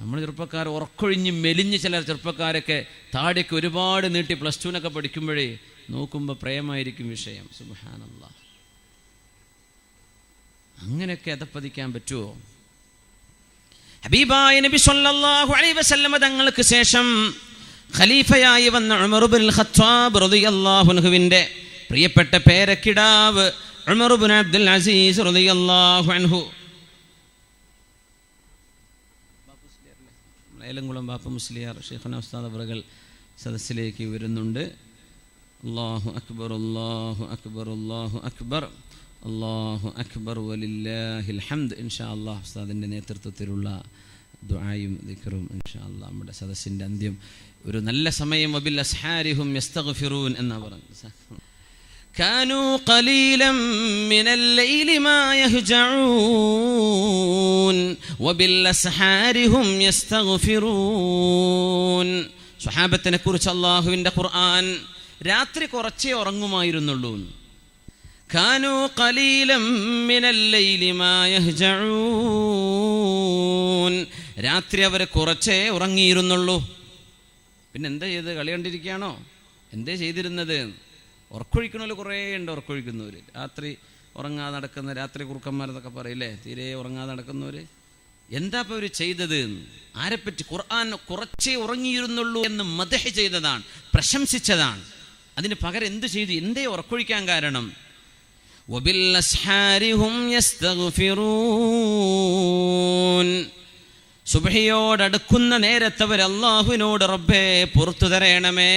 നമ്മൾ ചെറുപ്പക്കാർ ഉറക്കൊഴിഞ്ഞ് മെലിഞ്ഞ് ചില ചെറുപ്പക്കാരൊക്കെ താടിയൊക്കെ ഒരുപാട് നീട്ടി +2 പഠിക്കുമ്പോഴേ നോക്കുമ്പോൾ പ്രേമായിരിക്കും വിഷയം. സുബ്ഹാനല്ലാഹ്. അങ്ങനെയൊക്കെ അധപ്പതിക്കാൻ പറ്റുമോ? ഹബീബായ നബി സല്ലല്ലാഹു അലൈഹി വസല്ലം തങ്ങൾക്ക് ശേഷം ഖലീഫയായി വന്ന ഉമർ ഇബ്നുൽ ഖത്താബ് റളിയല്ലാഹു അൻഹുവിന്റെ പ്രിയപ്പെട്ട പേരക്കിടാവ് ഉമർ ഇബ്നു അബ്ദുൽ അസീസ് റളിയല്ലാഹു അൻഹു, ഏലംകുളം ബാപ്പ മുസ്ലിയാർ ഷെയ്ഖുനാ ഉസ്താദ് അവറുകൾ സദസ്സിലേക്ക് വരുന്നുണ്ട്. അല്ലാഹു അക്ബർ അല്ലാഹു അക്ബർ അല്ലാഹു അക്ബർ അല്ലാഹു അക്ബർ വലില്ലാഹിൽ ഹംദ്. ഇൻഷാ അല്ലാഹ് ഉസ്താദിൻ്റെ നേതൃത്വത്തിലുള്ള ദുആയും ദിക്റും ഇൻഷാ അല്ലാഹ് നമ്മുടെ സദസ്സിൻ്റെ അന്ത്യം ഒരു നല്ല സമയം. വബിൽ അസ്ഹാരിഹും യസ്തഗ്ഫിറൂൻ എന്നാ പറഞ്ഞു. كانوا قليلا من الليل ما يهجعون وبالأسحار هم يستغفرون. സ്വഹാബത്തിനെ കുറിച്ച് അല്ലാഹുവിൻ്റെ ഖുർആൻ രാത്രി കുറച്ചേ ഉറങ്ങുമായിരുന്നുള്ളൂ. كانوا قليلا من الليل ما يهجعون. രാത്രി അവർ കുറച്ചേ ഉറങ്ങിയിരുന്നുള്ളൂ. പിന്നെ എന്താ ചെയ്ത്? കളി കണ്ടിരിക്കുകയാണോ? എന്തേ ചെയ്തിരുന്നത്? ഉറക്കൊഴിക്കണമല്ലോ, കുറേ ഉണ്ട് ഉറക്കൊഴിക്കുന്നവർ. രാത്രി ഉറങ്ങാതെ നടക്കുന്ന രാത്രി കുറുക്കന്മാരെന്നൊക്കെ പറയില്ലേ, തീരെ ഉറങ്ങാതെ നടക്കുന്നവർ. എന്താ ഇപ്പോൾ അവർ ചെയ്തത്? ആരെപ്പറ്റി? ഖുർആൻ കുറച്ചേ ഉറങ്ങിയിരുന്നുള്ളൂ എന്ന് മദ്ഹ് ചെയ്തതാണ്, പ്രശംസിച്ചതാണ്. അതിന് പകരം എന്ത് ചെയ്തു? എന്തേ ഉറക്കൊഴിക്കാൻ കാരണം? വബിൽ അസ്ഹാരി ഹും യസ്തഗ്ഫിറൂൻ. സുബ്ഹിയോടടുക്കുന്ന നേരത്തവർ അല്ലാഹുവിനോട് റബ്ബേ പുറത്തു തരയണമേ,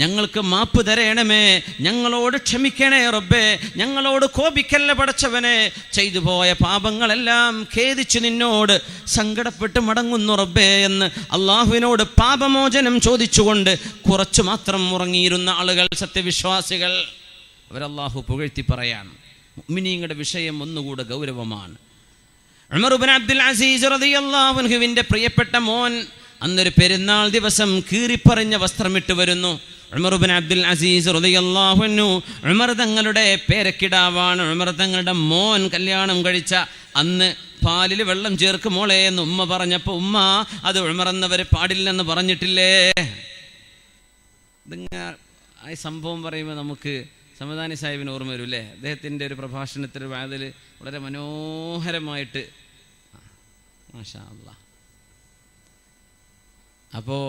ഞങ്ങൾക്ക് മാപ്പ് തരയണമേ, ഞങ്ങളോട് ക്ഷമിക്കണേ റബ്ബേ, ഞങ്ങളോട് കോപിക്കല്ല പടച്ചവനെ, ചെയ്തു പോയ പാപങ്ങളെല്ലാം ഖേദിച്ച് നിന്നോട് സങ്കടപ്പെട്ട് മടങ്ങുന്നു റബ്ബേ എന്ന് അല്ലാഹുവിനോട് പാപമോചനം ചോദിച്ചുകൊണ്ട് കുറച്ചു മാത്രം ഉറങ്ങിയിരുന്ന ആളുകൾ, സത്യവിശ്വാസികൾ, അവരല്ലാഹു പുകഴ്ത്തി പറയാൻ. മുഅ്മിനീങ്ങളുടെ വിഷയം ഒന്നുകൂടെ ഗൗരവമാണ്. ഉമർ ഇബ്നു അബ്ദുൽ അസീസ് റളിയല്ലാഹു അൻഹുവിന്റെ പ്രിയപ്പെട്ട മോൻ അന്നൊരു പെരുന്നാൾ ദിവസം കീറിപ്പറിഞ്ഞ വസ്ത്രമിട്ട് വരുന്നു. ഉമർ ഇബ്നു അബ്ദുൽ അസീസ് റളിയല്ലാഹു അൻഹു ഉമർ തങ്ങളുടെ പേരക്കിടാവാണ്. ഉമർ തങ്ങളുടെ മോൻ കല്യാണം കഴിച്ച അന്ന് പാലിൽ വെള്ളം ചേർക്ക് മോളെ എന്ന് ഉമ്മ പറഞ്ഞപ്പോൾ ഉമ്മ അത് ഉമർ എന്നവർ പാടില്ലെന്ന് പറഞ്ഞിട്ടില്ലേ? ആ സംഭവം പറയുമ്പോൾ നമുക്ക് സമദാനി സാഹിബിന് ഓർമ്മ വരും അല്ലേ? അദ്ദേഹത്തിൻ്റെ ഒരു പ്രഭാഷണത്തിൽ വാതിൽ വളരെ മനോഹരമായിട്ട് മാഷാ അല്ലാഹ്. അപ്പോൾ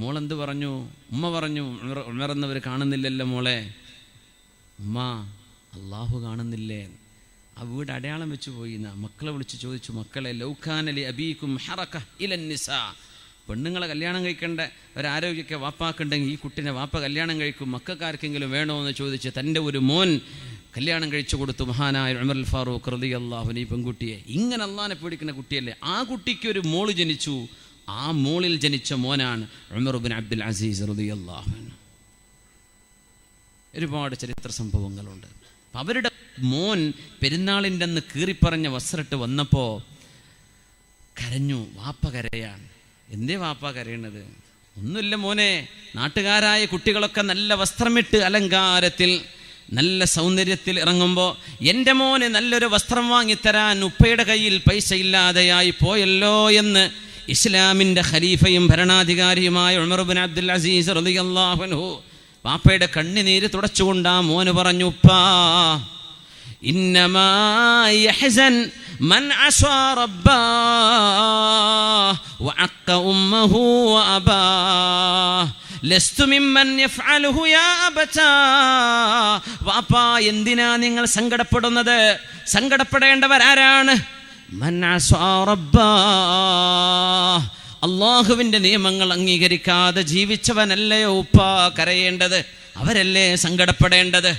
മോളെന്ത് പറഞ്ഞു? ഉമ്മ പറഞ്ഞു, ഉമർ എന്നവർ കാണുന്നില്ലല്ലോ മോളെ. ഉമ്മ, അള്ളാഹു കാണുന്നില്ലേ? ആ വീട് അടയാളം വെച്ച് പോയി. മക്കളെ വിളിച്ച് ചോദിച്ചു, മക്കളെ ലൗകാന ലി അബീകും ഹറക ഇലൻ നിസാ, പെണ്ണുങ്ങളെ കല്യാണം കഴിക്കേണ്ട ഒരാരോഗ്യമൊക്കെ വാപ്പാക്കുണ്ടെങ്കിൽ ഈ കുട്ടിനെ വാപ്പ കല്യാണം കഴിക്കും, മക്കൾക്കാർക്കെങ്കിലും വേണോ എന്ന് ചോദിച്ച് തൻ്റെ ഒരു മോൻ കല്യാണം കഴിച്ചു കൊടുത്തു മഹാനായ ഉമർ ഫാറൂഖ് റളിയല്ലാഹു അൻഹു. ഈ പെൺകുട്ടിയെ ഇങ്ങനെ അള്ളാനെ പേടിക്കുന്ന കുട്ടിയല്ലേ. ആ കുട്ടിക്ക് ഒരു മോള് ജനിച്ചു. ആ മോളിൽ ജനിച്ച മോനാണ് ഉമർ ഇബ്നു അബ്ദുൽ അസീസ് റളിയല്ലാഹു അൻഹു. ഒരുപാട് ചരിത്ര സംഭവങ്ങളുണ്ട്. അവരുടെ മോൻ പെരുന്നാളിൻ്റെ അന്ന് കീറിപ്പറഞ്ഞ വസ്ത്രമിട്ട് വന്നപ്പോൾ കരഞ്ഞു. വാപ്പ കരയാണ്. എന്തേ വാപ്പ കരയണത്? ഒന്നുമില്ല മോനെ, നാട്ടുകാരായ കുട്ടികളൊക്കെ നല്ല വസ്ത്രമിട്ട് അലങ്കാരത്തിൽ നല്ല സൗന്ദര്യത്തിൽ ഇറങ്ങുമ്പോൾ എൻ്റെ മോന് നല്ലൊരു വസ്ത്രം വാങ്ങിത്തരാൻ ഉപ്പയുടെ കയ്യിൽ പൈസ ഇല്ലാതെയായി പോയല്ലോ എന്ന് ഇസ്ലാമിൻ്റെ ഖലീഫയും ഭരണാധികാരിയുമായ ഉമർ ഇബ്നു അബ്ദുൽ അസീസ് റളിയല്ലാഹു അൻഹു വാപ്പയുടെ കണ്ണുനീര് തുടച്ചുകൊണ്ട് ആ മോന് പറഞ്ഞു, ഉപ്പാ ഇന്നമാ യഹ്സൻ മൻ അസാ റബ്ബാഹ് വഅഖ ഉമ്മഹു വഅബാഹ് ലസ്തു മിമ്മൻ യഫ്അലുഹു യാ അബതാ. വാപ്പാ, എന്തിനാ നിങ്ങൾ സങ്കടപ്പെടുന്നത്? സങ്കടപ്പെടേണ്ടവരാരാണ്? മൻ അസാ റബ്ബാഹ്, അല്ലാഹുവിൻ്റെ നിയമങ്ങൾ അംഗീകരിക്കാതെ ജീവിച്ചവനല്ലയോ ഉപ്പാ കരയേണ്ടത്? അവരല്ലേ സങ്കടപ്പെടേണ്ടത്?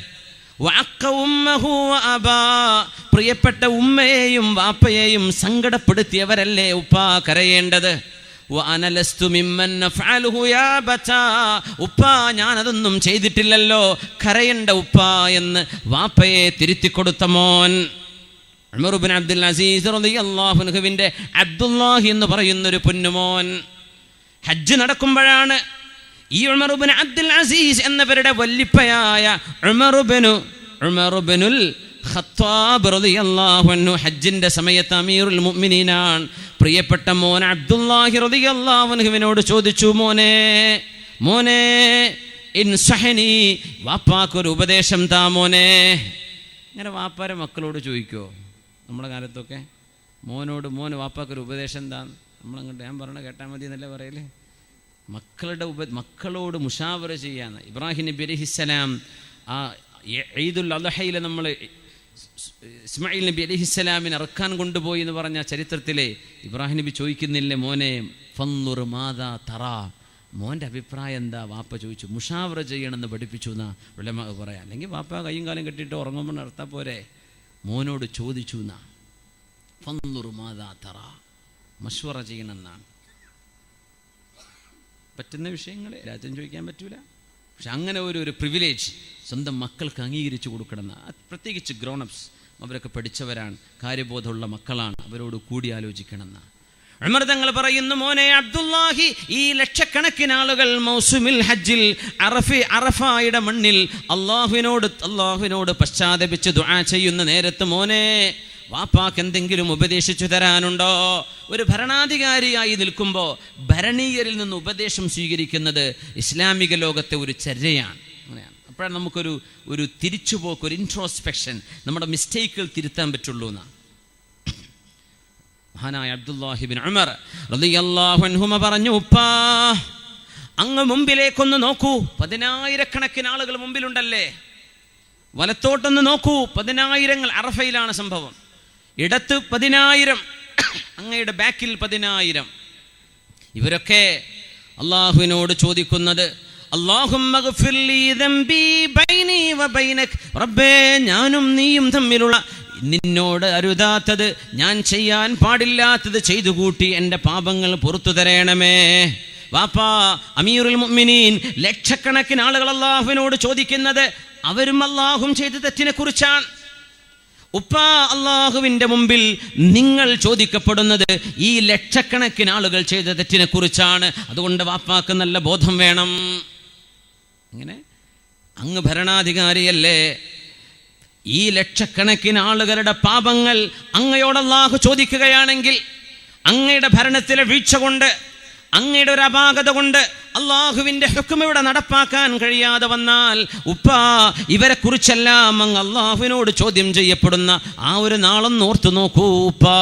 പ്രിയപ്പെട്ട ഉമ്മയെയും വാപ്പയെയും സങ്കടപ്പെടുത്തിയവരല്ലേ ഉപ്പാ കരയേണ്ടത്? ഉപ്പാ, ഞാനതൊന്നും ചെയ്തിട്ടില്ലല്ലോ, കരയണ്ട ഉപ്പാ എന്ന് വാപ്പയെ തിരുത്തിക്കൊടുത്ത മോൻ ഉമർ ഇബ്നു അബ്ദുൽ അസീസ് റളിയല്ലാഹു അൻഹുവിന്റെ അബ്ദുല്ലാഹി എന്ന് പറയുന്നൊരു പൊന്നുമോൻ. ഹജ്ജ് നടക്കുമ്പോഴാണ് ഈ ഉമർ ഇബ്നു അബ്ദുൽ അസീസ് എന്നവരുടെ വല്ലിപ്പയായ ഉമർ ഇബ്നുൽ ഖത്താബ് റളിയല്ലാഹു അൻഹു ഹജ്ജിന്റെ സമയത്ത് അമീറുൽ മുഅ്മിനീനാണ്. പ്രിയപ്പെട്ട മോൻ അബ്ദുല്ലാഹി റളിയല്ലാഹു അൻഹുവിനോട് ചോദിച്ചു, മോനെ ഇൻസഹനി, വാപ്പാക്കൊരു ഉപദേശം താ മോനെ. ഇങ്ങനെ വാപ്പാരെ മക്കളോട് ചോദിക്കോ? നമ്മുടെ കാലത്തൊക്കെ മോന് വാപ്പാക്കൊരു ഉപദേശം താ, നമ്മളങ്ങോട്ട് ഞാൻ പറഞ്ഞ കേട്ടാൽ മതി എന്നല്ലേ പറയല്ലേ. മക്കളോട് മുഷാവറ ചെയ്യാന്ന്. ഇബ്രാഹിം നബി അലൈഹിസ്സലാം ആ ഈദുൽ അദ്ഹയിൽ നമ്മൾ ഇസ്മായിൽ നബി അലൈഹിസ്സലാമിനെ ഇറക്കാൻ കൊണ്ടുപോയി എന്ന് പറഞ്ഞ ചരിത്രത്തിലെ ഇബ്രാഹിം നബി ചോദിക്കുന്നില്ലേ, മോനെ ഫൻദുർ മാദാ തറാ, മോൻ്റെ അഭിപ്രായം എന്താ? വാപ്പ ചോദിച്ചു. മുഷാവറ ചെയ്യണമെന്ന് പഠിപ്പിച്ചു എന്നാ ഉലമാ പറയാം. അല്ലെങ്കിൽ വാപ്പ കയ്യും കാലം കെട്ടിയിട്ട് ഉറങ്ങുമ്പോൾ നടത്താൻ പോരെ, മോനോട് ചോദിച്ചു എന്നാ. ഫൻദുർ മാദാ തറാ, മഷ്വറ ചെയ്യണമെന്നാണ്. പറ്റുന്ന വിഷയങ്ങൾ രാജ്യം ചോദിക്കാൻ പറ്റൂല, പക്ഷെ അങ്ങനെ ഒരു പ്രിവിലേജ് സ്വന്തം മക്കൾക്ക് അംഗീകരിച്ചു കൊടുക്കണമെന്ന്. പ്രത്യേകിച്ച് ഗ്രോണപ്സ്, അവരൊക്കെ പഠിച്ചവരാണ്, കാര്യബോധമുള്ള മക്കളാണ്, അവരോട് കൂടി ആലോചിക്കണമെന്ന്. ഉമർ തങ്ങൾ പറയുന്നു, മോനെ അബ്ദുല്ലാഹി, ഈ ലക്ഷക്കണക്കിന് ആളുകൾ മൗസുമിൽ ഹജ്ജിൽ അറഫായുടെ മണ്ണിൽ അള്ളാഹുവിനോട് പശ്ചാത്തപിച്ച് ദുആ ചെയ്യുന്ന നേരത്ത് മോനെ വാപ്പാക്ക് എന്തെങ്കിലും ഉപദേശിച്ചു തരാനുണ്ടോ? ഒരു ഭരണാധികാരിയായി നിൽക്കുമ്പോൾ ഭരണീയരിൽ നിന്ന് ഉപദേശം സ്വീകരിക്കുന്നത് ഇസ്ലാമിക ലോകത്തെ ഒരു ചര്യയാണ്. അങ്ങനെയാണ്. അപ്പോഴാണ് നമുക്കൊരു തിരിച്ചുപോക്ക്, ഒരു ഇൻട്രോസ്പെക്ഷൻ, നമ്മുടെ മിസ്റ്റേക്കുകൾ തിരുത്താൻ പറ്റുള്ളൂ എന്നാണ്. മഹാനായ അബ്ദുല്ലാഹി ഇബ്നു ഉമർ റളിയല്ലാഹു അൻഹുമ പറഞ്ഞു, ഉപ്പാ അങ്ങ് മുമ്പിലേക്കൊന്ന് നോക്കൂ, 10,000 ആളുകൾ മുമ്പിലുണ്ടല്ലേ, വലത്തോട്ടൊന്ന് നോക്കൂ, 10,000. അറഫയിലാണ് സംഭവം. ഇടത്ത് 10,000, അങ്ങയുടെ ബാക്കിൽ 10,000. ഇവരൊക്കെ അള്ളാഹുവിനോട് ചോദിക്കുന്നത്, അല്ലാഹുമ്മ ഗ്ഫിർ ലീ ദംബി ബൈനി വബൈനക്, റബ്ബേ ഞാനും നീയും തമ്മിലുള്ള നിന്നോട് അരുതാത്തത്, ഞാൻ ചെയ്യാൻ പാടില്ലാത്തത് ചെയ്തു കൂട്ടി എൻ്റെ പാപങ്ങൾ പുറത്തു തരണമേ. വാപ്പാ അമീറുൽ മുഅ്മിനീൻ, ലക്ഷക്കണക്കിന് ആളുകൾ അള്ളാഹുവിനോട് ചോദിക്കുന്നത് അവരും അള്ളാഹും ചെയ്ത തെറ്റിനെ കുറിച്ചാണ്. ഉപ്പ അള്ളാഹുവിൻ്റെ മുമ്പിൽ നിങ്ങൾ ചോദിക്കപ്പെടുന്നത് ഈ ലക്ഷക്കണക്കിന് ആളുകൾ ചെയ്ത തെറ്റിനെ കുറിച്ചാണ്. അതുകൊണ്ട് വാപ്പാക്ക് നല്ല ബോധം വേണം. ഇങ്ങനെ അങ്ങ് ഭരണാധികാരിയല്ലേ, ഈ ലക്ഷക്കണക്കിന് ആളുകളുടെ പാപങ്ങൾ അങ്ങയോട് അള്ളാഹു ചോദിക്കുകയാണെങ്കിൽ, അങ്ങയുടെ ഭരണത്തിലെ വീഴ്ച കൊണ്ട്, അങ്ങയുടെ ഒരു അപാകത കൊണ്ട് അള്ളാഹുവിൻ്റെ ഹുക്ം ഇവിടെ നടപ്പാക്കാൻ കഴിയാതെ വന്നാൽ ഉപ്പാ ഇവരെ കുറിച്ചെല്ലാം അങ്ങ് അള്ളാഹുവിനോട് ചോദ്യം ചെയ്യപ്പെടുന്ന ആ ഒരു നാളൊന്ന് ഓർത്തു നോക്കൂ ഉപ്പാ.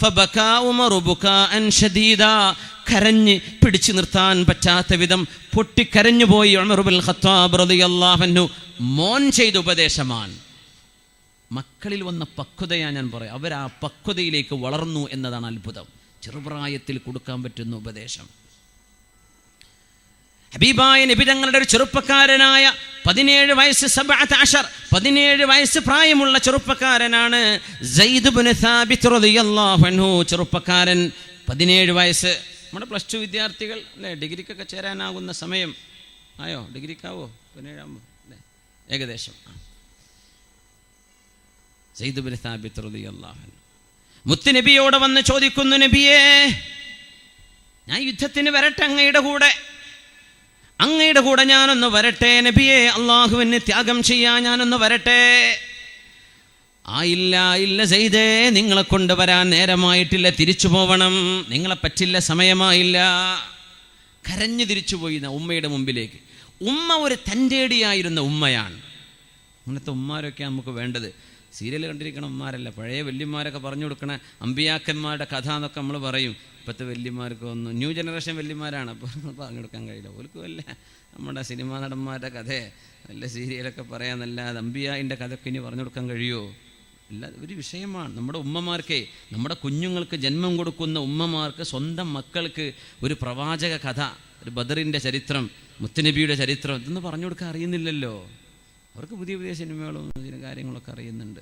ഫബകാ ഉമറു ബുകാഅൻ ശദീദാ, കരഞ്ഞ് പിടിച്ചു നിർത്താൻ പറ്റാത്ത വിധം പൊട്ടിക്കരഞ്ഞുപോയി ഉമർ ഇബ്നുൽ ഖത്താബ് റളിയല്ലാഹു അൻഹു. മോൻ ചെയ്ത ഉപദേശമാണ്. മക്കളിൽ വന്ന പക്വതയാണ് ഞാൻ പറയാം. അവർ ആ പക്വതയിലേക്ക് വളർന്നു എന്നതാണ് അത്ഭുതം. ചെറുപ്രായത്തിൽ കൊടുക്കാൻ പറ്റുന്ന ഉപദേശം. ഹബീബായ നബി തങ്ങളുടെ ഒരു ചെറുപ്പക്കാരനായ 17 വയസ്സ് 17 വയസ്സ് പ്രായമുള്ള ചെറുപ്പക്കാരനാണ് സയ്യിദ് ഇബ്നു സാബിത്ത് റളിയല്ലാഹു അൻഹു. ചെറുപ്പക്കാരൻ 17 വയസ്സ്. നമ്മുടെ +2 വിദ്യാർത്ഥികൾ അല്ലേ, ഡിഗ്രിക്കൊക്കെ ചേരാനാകുന്ന സമയം ആയോ? ഡിഗ്രിക്കാവോ 17 ആകുമ്പോൾ അല്ലേ ഏകദേശം. സയ്യിദ് ഇബ്നു സാബിത്ത് റളിയല്ലാഹു അൻഹു മുത്തുനബിയോട് വന്ന് ചോദിക്കുന്നു, നബിയേ ഞാൻ യുദ്ധത്തിന് വരട്ടെ, അങ്ങയുടെ കൂടെ ഞാനൊന്ന് വരട്ടെ നബിയേ, അള്ളാഹുവിന് ത്യാഗം ചെയ്യാൻ ഞാനൊന്ന് വരട്ടെ. ഇല്ല സയ്യിദേ, നിങ്ങളെ കൊണ്ടുവരാൻ നേരമായിട്ടില്ല, തിരിച്ചു പോവണം, നിങ്ങളെ പറ്റില്ല, സമയമായില്ല. കരഞ്ഞു തിരിച്ചുപോയി ഉമ്മയുടെ മുമ്പിലേക്ക്. ഉമ്മ ഒരു തൻ്റേടിയായിരുന്ന ഉമ്മയാണ്. അങ്ങനത്തെ ഉമ്മാരൊക്കെ നമുക്ക് വേണ്ടത്. സീരിയൽ കണ്ടിരിക്കണം ഉമ്മാരല്ല, പഴയ വല്യന്മാരൊക്കെ പറഞ്ഞു കൊടുക്കണ അമ്പിയാക്കന്മാരുടെ കഥ എന്നൊക്കെ നമ്മൾ പറയും. ഇപ്പോഴത്തെ വല്യന്മാർക്ക് ഒന്നും ന്യൂ ജനറേഷൻ വല്യന്മാരാണ്, അപ്പോൾ പറഞ്ഞു കൊടുക്കാൻ കഴിയില്ല. ഓൽക്കും വല്ല നമ്മുടെ സിനിമാ നടന്മാരുടെ കഥ, നല്ല സീരിയലൊക്കെ പറയാമെന്നല്ലാതെ അമ്പിയായിൻ്റെ കഥയൊക്കെ ഇനി പറഞ്ഞു കൊടുക്കാൻ കഴിയുമോ? ഇല്ല. ഒരു വിഷയമാണ്. നമ്മുടെ ഉമ്മമാർക്ക്, നമ്മുടെ കുഞ്ഞുങ്ങൾക്ക് ജന്മം കൊടുക്കുന്ന ഉമ്മമാർക്ക് സ്വന്തം മക്കൾക്ക് ഒരു പ്രവാചക കഥ, ഒരു ബദറിൻ്റെ ചരിത്രം, മുത്തുനബിയുടെ ചരിത്രം ഇതൊന്നും പറഞ്ഞു കൊടുക്കാൻ അറിയുന്നില്ലല്ലോ. അവർക്ക് പുതിയ പുതിയ സിനിമകളും ഇതിന് കാര്യങ്ങളൊക്കെ അറിയുന്നുണ്ട്.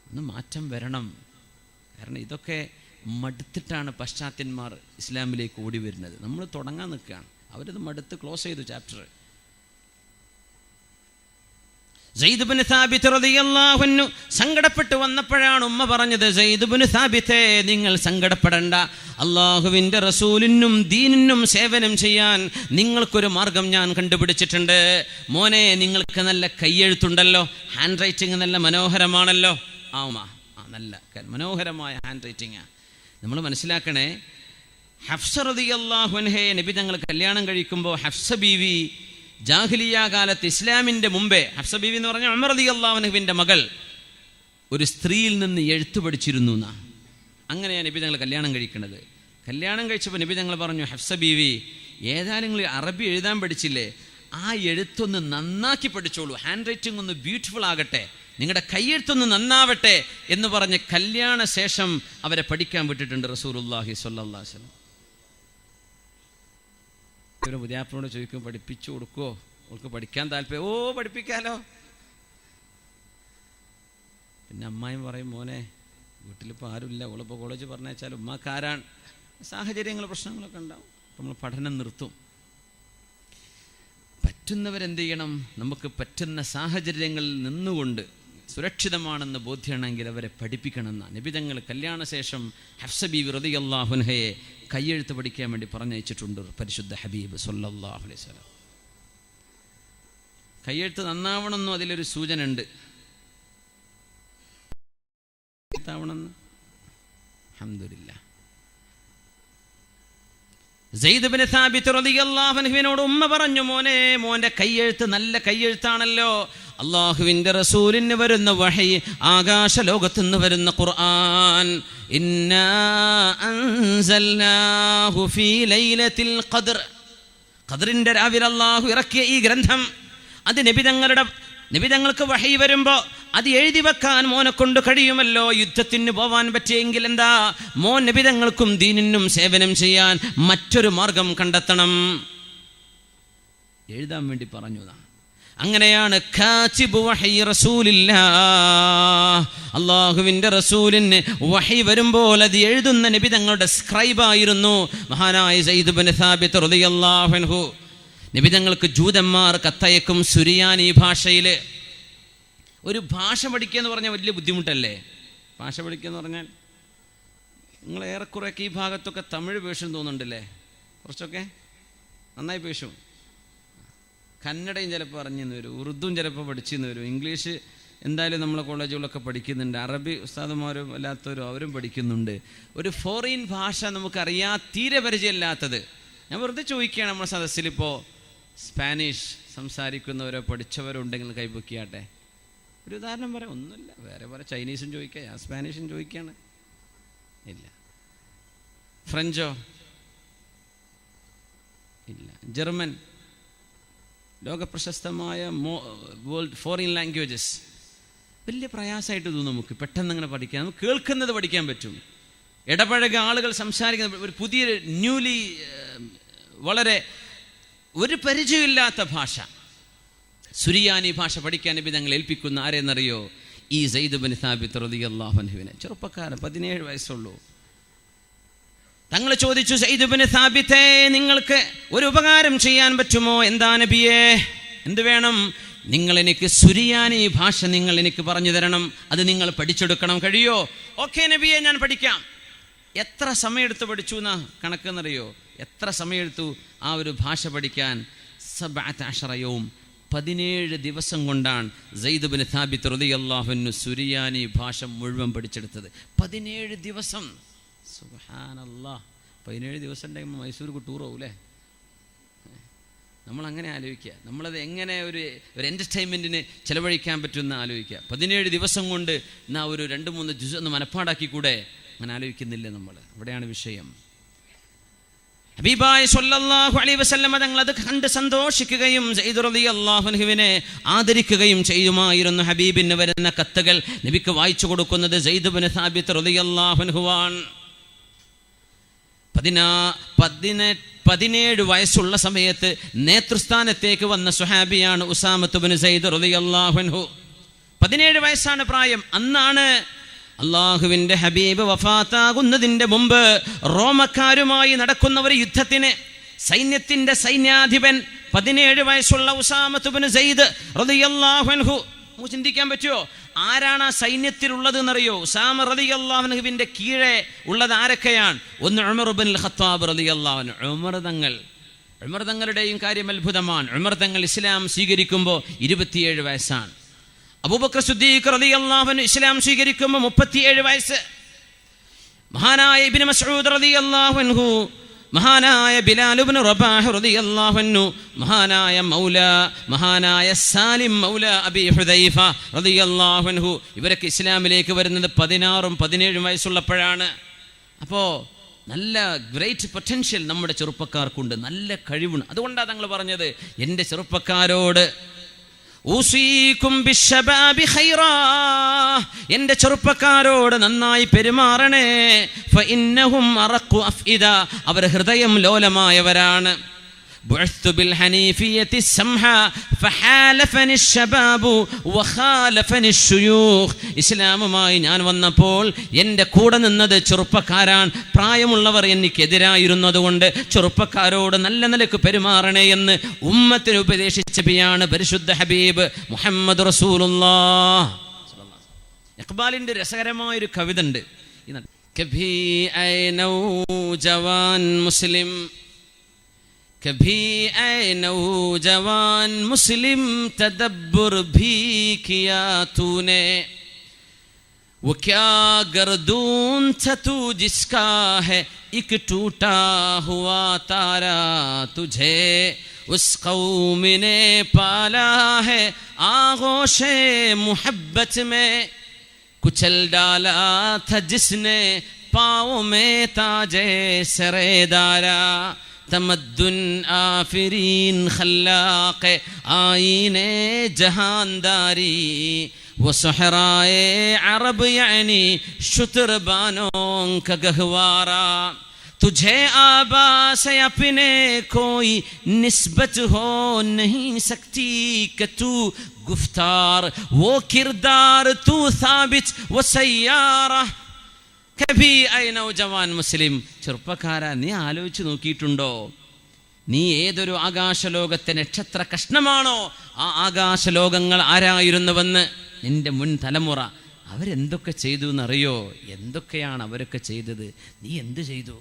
ഒന്ന് മാറ്റം വരണം. കാരണം ഇതൊക്കെ മടുത്തിട്ടാണ് പാശ്ചാത്യന്മാർ ഇസ്ലാമിലേക്ക് ഓടി വരുന്നത്. നമ്മൾ തുടങ്ങാൻ നിൽക്കുകയാണ്, അവരത് മടുത്ത് ക്ലോസ് ചെയ്തു ചാപ്റ്റർ. സയ്യിദ് ഇബ്നു സാബിത്ത് റളിയല്ലാഹു അൻഹു സങ്കടപ്പെട്ടു വന്നപ്പോഴാണ് ഉമ്മ പറഞ്ഞത്, സയ്യിദ് ഇബ്നു സാബിത്തേ നിങ്ങൾ സങ്കടപ്പെടണ്ട, അള്ളാഹുവിൻ്റെ റസൂലിനും ദീനിനും സേവനം ചെയ്യാൻ നിങ്ങൾക്കൊരു മാർഗം ഞാൻ കണ്ടുപിടിച്ചിട്ടുണ്ട്. മോനെ നിങ്ങൾക്ക് നല്ല കയ്യെഴുത്തുണ്ടല്ലോ, ഹാൻഡ് റൈറ്റിംഗ് നല്ല മനോഹരമാണല്ലോ. നല്ല മനോഹരമായ ഹാൻഡ് റൈറ്റിംഗ്. നമ്മൾ മനസ്സിലാക്കണേ, ഹഫ്സ റളിയല്ലാഹു അൻഹയെ നബി തങ്ങൾ കല്യാണം കഴിക്കുമ്പോൾ ഹഫ്സ ബീവി ജാഹിലിയ കാലത്ത് ഇസ്ലാമിൻ്റെ മുമ്പേ, ഹഫ്സ ബീവി എന്ന് പറഞ്ഞാൽ ഉമർ റളിയല്ലാഹു അൻഹുവിൻ്റെ മകൾ, ഒരു സ്ത്രീയിൽ നിന്ന് എഴുത്ത് പഠിച്ചിരുന്നു എന്നാ. അങ്ങനെയാണ് നബി തങ്ങൾ കല്യാണം കഴിക്കുന്നത്. കല്യാണം കഴിച്ചപ്പോൾ നബി തങ്ങൾ പറഞ്ഞു, ഹഫ്സ ബീവി, ഏതായാലും നിങ്ങൾ അറബി എഴുതാൻ പഠിച്ചില്ലേ, ആ എഴുത്തൊന്ന് നന്നാക്കി പഠിച്ചോളൂ, ഹാൻഡ് റൈറ്റിംഗ് ഒന്ന് ബ്യൂട്ടിഫുൾ ആകട്ടെ, നിങ്ങളുടെ കയ്യെഴുത്തൊന്ന് നന്നാവട്ടെ എന്ന് പറഞ്ഞ് കല്യാണ ശേഷം അവരെ പഠിക്കാൻ വിട്ടിട്ടുണ്ട് റസൂലുള്ളാഹി സ്വല്ലല്ലാഹു അലൈഹി വസല്ലം. ഒരു പുതിയാപ്പിളോട് ചോദിക്കും, പഠിപ്പിച്ചു കൊടുക്കുമോ, അവൾക്ക് പഠിക്കാൻ താല്പര്യം? ഓ, പഠിപ്പിക്കാലോ. പിന്നെ അമ്മായും പറയും, മോനെ വീട്ടിലിപ്പോൾ ആരുമില്ല, ഓളിപ്പോൾ കോളേജ് പറഞ്ഞാൽ ഉമ്മാക്കാരാണ്, സാഹചര്യങ്ങൾ പ്രശ്നങ്ങളൊക്കെ ഉണ്ടാവും, നമ്മൾ പഠനം നിർത്തും. പറ്റുന്നവരെന്ത് ചെയ്യണം? നമുക്ക് പറ്റുന്ന സാഹചര്യങ്ങളിൽ നിന്നുകൊണ്ട് സുരക്ഷിതമാണെന്ന് ബോധ്യമാണെങ്കിൽ അവരെ പഠിപ്പിക്കണം എന്നാണ്. നബി തങ്ങൾ കല്യാണശേഷം ഹഫ്സ ബീവി റളിയല്ലാഹു അൻഹയെ കയ്യെഴുത്ത് പഠിക്കാൻ വേണ്ടി പറഞ്ഞയച്ചിട്ടുണ്ട് പരിശുദ്ധ ഹബീബ് സ്വല്ലല്ലാഹു അലൈഹി വസല്ലം. കയ്യെഴുത്ത് നന്നാവണമെന്നും അതിലൊരു സൂചന ഉണ്ട്. അൽഹംദുലില്ലാഹ്. സെയ്ദ് ഇബ്നു സാബിത്ത് റളിയല്ലാഹു അൻഹുവിനോട് ഉമ്മ പറഞ്ഞു, മോനെ, മോന്റെ കയ്യെഴുത്ത് നല്ല കയ്യെഴുത്താണല്ലോ, അള്ളാഹുവിൻ്റെ റസൂലിന് വരുന്ന വഹി, ആകാശ ലോകത്തുനിന്ന് വരുന്ന ഖുർആൻ, ഇന്നാ അൻസൽനാഹു ഫീ ലൈലത്തിൽ ഖദ്ർ, ഖദ്റിന്റെ രാവിലെ അള്ളാഹു ഇറക്കിയ ഈ ഗ്രന്ഥം, അത് നബി തങ്ങൾക്ക് വഹി വരുമ്പോൾ അത് എഴുതി വെക്കാൻ മോനെ കൊണ്ട് കഴിയുമല്ലോ. യുദ്ധത്തിന് പോവാൻ പറ്റിയെങ്കിൽ എന്താ, മോൻ നബി തങ്ങൾക്കും ദീനിനും സേവനം ചെയ്യാൻ മറ്റൊരു മാർഗം കണ്ടെത്തണം, എഴുതാൻ വേണ്ടി പറഞ്ഞു. അങ്ങനെയാണ് കാതിബു വഹി റസൂലില്ലാഹ്, അല്ലാഹുവിൻ്റെ റസൂലിന് വഹി വരുമ്പോൾ അത് എഴുതുന്ന നബി തങ്ങളുടെ സ്ക്രൈബായിരുന്നു മഹാനായ സെയ്ദ് ഇബ്നു സാബിത്ത് റളിയല്ലാഹു അൻഹു. നബി തങ്ങൾക്ക് ജൂതന്മാർ കത്തയക്കും സുരിയാനി ഭാഷയിൽ. ഒരു ഭാഷ പഠിക്കുക എന്ന് പറഞ്ഞാൽ വലിയ ബുദ്ധിമുട്ടല്ലേ? ഭാഷ പഠിക്കുക എന്ന് പറഞ്ഞാൽ നിങ്ങൾ ഏറെക്കുറെയൊക്കെ ഈ ഭാഗത്തൊക്കെ തമിഴ് പേശും തോന്നുന്നുണ്ടല്ലേ? കുറച്ചൊക്കെ നന്നായി പേശും. കന്നഡയും ചിലപ്പോൾ അറിഞ്ഞെന്ന് വരും, ഉറുദുവും ചിലപ്പോൾ പഠിച്ചെന്ന് വരും, ഇംഗ്ലീഷ് എന്തായാലും നമ്മളെ കോളേജുകളൊക്കെ പഠിക്കുന്നുണ്ട്, അറബി ഉസ്താദുമാരും അല്ലാത്തവരും അവരും പഠിക്കുന്നുണ്ട്. ഒരു ഫോറിൻ ഭാഷ തീരെ പരിചയമില്ലാത്തത്, ഞാൻ വെറുതെ ചോദിക്കുകയാണ്, നമ്മുടെ സദസ്സിലിപ്പോൾ സ്പാനിഷ് സംസാരിക്കുന്നവരോ പഠിച്ചവരോ ഉണ്ടെങ്കിൽ കൈപ്പൊക്കിയാട്ടെ. ഒരു ഉദാഹരണം പറയാം, ഒന്നുമില്ല, വേറെ പറയാം, ചൈനീസും ചോദിക്കാം, ഞാൻ സ്പാനിഷും ചോദിക്കുകയാണ്, ഇല്ല. ഫ്രഞ്ചോ ഇല്ല. ജർമ്മൻ, ലോകപ്രശസ്തമായ വേൾഡ് ഫോറിൻ ലാംഗ്വേജസ്, വലിയ പ്രയാസമായിട്ട് തോന്നും നമുക്ക് പെട്ടെന്ന് അങ്ങനെ പഠിക്കാൻ. നമുക്ക് കേൾക്കുന്നത് പഠിക്കാൻ പറ്റും, ഇടപഴക ആളുകൾ സംസാരിക്കുന്ന ഒരു പുതിയ ന്യൂലി വളരെ ഒരു പരിചയമില്ലാത്ത ഭാഷ, സുരിയാനി ഭാഷ പഠിക്കാൻ നബി തങ്ങൾ ഏൽപ്പിക്കുന്ന ആരെന്നറിയോ? ഈ സെയ്ദ് ഇബ്നു സാബിത്ത് റളിയല്ലാഹു അൻഹുവിനെ. ചെറുപ്പക്കാരൻ, 17 വയസ്സുള്ളൂ. തങ്ങൾ ചോദിച്ചു, സെയ്ദ് ഇബ്നു സാബിത്തേ, നിങ്ങൾക്ക് ഒരു ഉപകാരം ചെയ്യാൻ പറ്റുമോ? എന്താ നബിയേ, എന്ത് വേണം? നിങ്ങൾ എനിക്ക് സുരിയാനി ഭാഷ നിങ്ങൾ എനിക്ക് പറഞ്ഞു തരണം, അത് നിങ്ങൾ പഠിച്ചെടുക്കണം, കഴിയോ? ഓക്കെ നബിയെ, ഞാൻ പഠിക്കാം. എത്ര സമയമെടുത്ത് പഠിച്ചു എന്നാ കണക്കെന്നറിയോ? എത്ര സമയമെടുത്തു ആ ഒരു ഭാഷ പഠിക്കാൻ? 17 യൗം, 17 ദിവസം കൊണ്ടാണ് സെയ്ദ് ഇബ്നു സാബിത്ത് റളിയല്ലാഹു അൻഹു സുരിയാനി ഭാഷ മുഴുവൻ പഠിച്ചെടുത്തത്. 17 ദിവസം. സുബ്ഹാനല്ലാഹ്. 17 ദിവസം ഉണ്ടെങ്കിൽ മൈസൂർക്ക് ടൂർ പോകൂലേ? നമ്മളങ്ങനെ ആലോചിക്കുക, നമ്മളത് എങ്ങനെ ഒരു എൻ്റർടൈൻമെൻറ്റിന് ചിലവഴിക്കാൻ പറ്റുമെന്ന് ആലോചിക്കുക. 17 ദിവസം കൊണ്ട് എന്നാ ഒരു 2-3 ജുസ് ഒന്ന് മനപ്പാടാക്കി കൂടെ? അങ്ങനെ ആലോചിക്കുന്നില്ല നമ്മൾ. അവിടെയാണ് വിഷയം. ഹബീബായ സ്വല്ലല്ലാഹു അലൈഹി വസല്ലം തങ്ങൾ അത് കണ്ട് സന്തോഷിക്കുകയും സെയ്ദ് റളിയല്ലാഹു അൻഹുവിനെ ആദരിക്കുകയും ചെയ്യുമായിരുന്നു. ഹബീബിന് വരുന്ന കത്തുകൾ നബിക്ക് വായിച്ചു കൊടുക്കുന്നത് സെയ്ദ് ഇബ്നു സാബിത്ത് റളിയല്ലാഹു അൻഹുവാൻ. 17 വയസ്സുള്ള സമയത്ത് നേതൃസ്ഥാനത്തേക്ക് വന്ന സ്വഹാബിയാണ് ഉസാമത്ത് ഇബ്നു സെയ്ദ് റളിയല്ലാഹു അൻഹു. 17 വയസ്സാണ് പ്രായം. അന്നാണ് അള്ളാഹുവിൻ്റെ ഹബീബ് വഫാത്താകുന്നതിൻ്റെ മുമ്പ് റോമക്കാരുമായി നടക്കുന്ന ഒരു യുദ്ധത്തിന് സൈന്യത്തിൻ്റെ സൈന്യാധിപൻ 17 വയസ്സുള്ള ഉസാമത്ത് ഇബ്നു സെയ്ദ് റളിയല്ലാഹു അൻഹു. ചിന്തിക്കാൻ പറ്റുമോ? ആരാണ് ആ സൈന്യത്തിലുള്ളത് എന്നറിയോ? ഉസാമ റളിയല്ലാഹു അൻഹുവിൻ്റെ കീഴെ ഉള്ളത് ആരൊക്കെയാണ്? ഒന്ന് ഉമർ ഇബ്നുൽ ഖത്താബ് റളിയല്ലാഹു അൻഹു. ഉമർ തങ്ങളുടെയും കാര്യം അത്ഭുതമാണ്. ഉമർ തങ്ങൾ ഇസ്ലാം സ്വീകരിക്കുമ്പോൾ 27 വയസ്സാണ്. അബൂബക്കർ സിദ്ദീഖ് റളിയല്ലാഹു അൻഹു ഇസ്ലാം സ്വീകരിക്കുമ്പോൾ 37 വയസ്സ്. മഹാനായ ഇബ്നു മസ്ഊദ് റളിയല്ലാഹു അൻഹു, മഹാനായ ബിലാൽ ഇബ്നു റബാഹ് റളിയല്ലാഹു അൻഹു, മഹാനായ സാലിം മൗല അബി ഹുദൈഫ റളിയല്ലാഹു അൻഹു, ഇവരൊക്കെ ഇസ്ലാമിലേക്ക് വരുന്നത് 16ഉം 17ഉം വയസ്സുള്ളപ്പോഴാണ്. അപ്പോൾ നല്ല ഗ്രേറ്റ് പൊട്ടൻഷ്യൽ നമ്മുടെ ചെറുപ്പക്കാർക്കുണ്ട്, നല്ല കഴിവുണ്ട്. അതുകൊണ്ടാണ് തങ്ങൾ പറഞ്ഞത്, എൻ്റെ ചെറുപ്പക്കാരോട് ഊസീകും ബിശ്ശബാബി ഖൈറാ, എൻ്റെ ചെറുപ്പക്കാരോട് നന്നായി പെരുമാറണേ. ഫഇന്നഹും അറഖു അഫ്ഇദ, അവർ ഹൃദയം ലോലമായവരാണ്. ബുഇസ്തു ബിൽ ഹനീഫിയത്തി സംഹ ഫഹാലഫനി الشباب വഖാലഫനി الشيوخ, ഇസ്ലാമുമായി ഞാൻ വന്നപ്പോൾ എൻ്റെ കൂടെ നിന്നത് ചെറുപ്പക്കാരാണ്. പ്രായമുള്ളവർ എനിക്കെതിരായിരുന്നതുകൊണ്ട് ചെറുപ്പക്കാരോട് നല്ല നിലക്ക് പെരുമാറണേ എന്ന് ഉമ്മത്തിന് ഉപദേശിച്ച ബിയാണ് പരിശുദ്ധ ഹബീബ് മുഹമ്മദ് റസൂലുള്ളാഹ്. ഇഖ്ബാലിൻ്റെ രസകരമായൊരു കവിത ഉണ്ട്. കഭി ഐ നൗജവാൻ മുസ്ലിം, कभी ऐ नौजवान मुस्लिम तदब्बर भी किया तूने, वो क्या गर्दून था तू जिसका है एक टूटा हुआ तारा, तुझे उस कौम ने पाला है आगोशे मुहब्बत में, कुचल डाला था जिसने पाँव में ताजे सरेदारा, तमद्दुन आफरीन खल्लाक़ आईने जहानदारी, वो सहराए अरब यानी शुतरबानों का गहवारा, तुझे आबा से अपने कोई निस्बत हो नहीं सकती कि तू गुफ्तार वो किरदार तू साबित वो सയ്യാറ. കബി ഐ നൗജവാൻ മുസ്ലിം, ചെറുപ്പക്കാരാ നീ ആലോചിച്ച് നോക്കിയിട്ടുണ്ടോ, നീ ഏതൊരു ആകാശലോകത്തെ നക്ഷത്ര കഷ്ണമാണോ, ആ ആകാശലോകങ്ങൾ ആരായിരുന്നുവെന്ന് നിന്റെ മുൻ തലമുറ അവരെന്തൊക്കെ ചെയ്തു എന്നറിയോ? എന്തൊക്കെയാണ് അവരൊക്കെ ചെയ്തത്, നീ എന്ത് ചെയ്തു?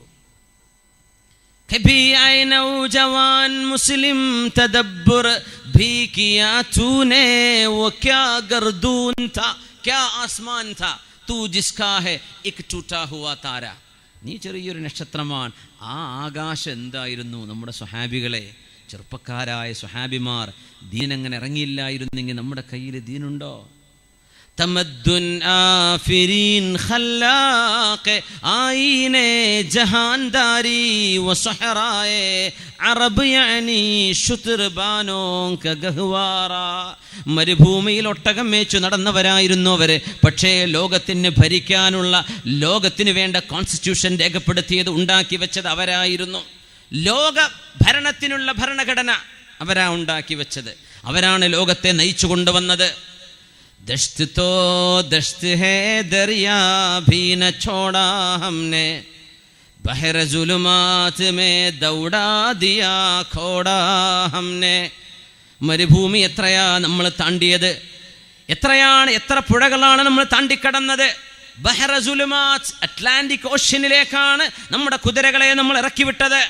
കബി ഐ നൗജവാൻ മുസ്ലിം തദബ്ബുർ ഭീ കിയാ തൂനെ, വോ ക്യാ ഗർദൂൻ താ ക്യാ ആസ്മാൻ താ തൂ ജിസ്കാ ഹെ ഇക് ടൂട്ടാ ഹുവാ താര, നീ ചെറിയൊരു നക്ഷത്രമാണ്, ആ ആകാശം എന്തായിരുന്നു? നമ്മുടെ സ്വഹാബികളെ, ചെറുപ്പക്കാരായ സ്വഹാബിമാർ ദീനങ്ങനെ ഇറങ്ങിയില്ലായിരുന്നെങ്കിൽ നമ്മുടെ കയ്യിൽ ദീനുണ്ടോ? തമദ്ദുൻ ആഫിരീൻ ഖല്ലാഖ് ആയിനെ ജഹാൻദാരി വസഹറായെ അറബ് യാനി ശുതർബാനോ ക ഗഹ്വാറ, മരുഭൂമിയിൽ ഒട്ടകം മേച്ചു നടന്നവരായിരുന്നു അവര്. പക്ഷേ ലോകത്തിന് ഭരിക്കാനുള്ള, ലോകത്തിന് വേണ്ട കോൺസ്റ്റിറ്റ്യൂഷൻ രേഖപ്പെടുത്തിയത്, ഉണ്ടാക്കി വെച്ചത് അവരായിരുന്നു. ലോക ഭരണത്തിനുള്ള ഭരണഘടന അവരാ ഉണ്ടാക്കി വെച്ചത്, അവരാണ് ലോകത്തെ നയിച്ചു കൊണ്ടുവന്നത്. दश्त तो दश्त है दरिया भी न छोड़ा हमने, बहर जुल्मात में दौड़ा दिया खोड़ा हमने. മരുഭൂമി എത്രയാ നമ്മൾ താണ്ടിയത്, എത്ര പുഴകളാണ് നമ്മൾ താണ്ടിക്കടന്നത്. ബഹറ സുലുമാത്ത്, അറ്റ്ലാന്റിക് ഓഷ്യനിലേക്കാണ് നമ്മുടെ കുതിരകളെ നമ്മൾ ഇറക്കി വിട്ടത്.